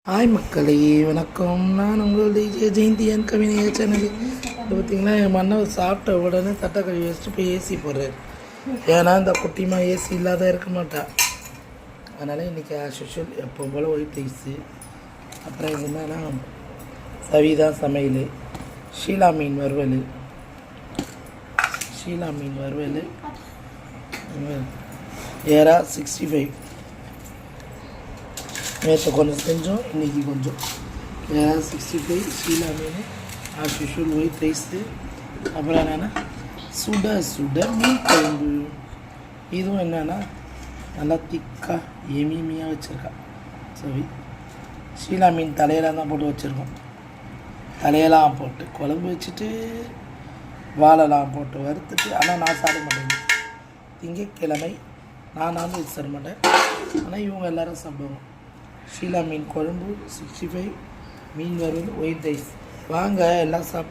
Hi மக்களே, வணக்கம். நான் உங்கள் டிஜே ஜெயந்தியன் கவிஞ சேனல். இது பார்த்திங்கன்னா என் மன்னவர் சாப்பிட்ட உடனே தட்டை கழுவி வச்சுட்டு போய் ஏசி போடுறாரு. ஏன்னா இந்த குட்டிமா ஏசி இல்லாத இருக்க மாட்டா. அதனால் இன்றைக்கி ஆஸ் யூஷுவல் எப்போ போல் ஒயிட் ரைஸு. அப்புறம் இது என்னன்னா சவிதா சமையல், ஷீலா மீன் வறுவல், ஏரா 65. நேற்று கொஞ்சம் செஞ்சோம், இன்றைக்கி கொஞ்சம். ஏரா 65, ஷீலா மீன், ஆஸ் யூஷுவல் ஒயிட் ரைஸு. அப்புறம் என்னென்னா சுட சுட மீன் குழம்பு. இதுவும் என்னென்னா நல்லா திக்காக எமிமியாக வச்சுருக்கா சவி. ஷீலா மீன் தலையெல்லாம் தான் போட்டு வச்சுருக்கோம். தலையெல்லாம் போட்டு குழம்பு வச்சுட்டு வாழைலாம் போட்டு வறுத்துட்டு. ஆனால் நான் சாப்பிட மாட்டேன். திங்கட்கிழமை நான் நான்வெஜ் சாப்பிட மாட்டேன். ஆனால் இவங்க எல்லோரும் சாப்பிடுவோம். ஷீலா மீன் குழம்பு 65, மீன் வறுவல், ஒயிட் ரைஸ். வாங்க எல்லாம் சாப்பிட்டு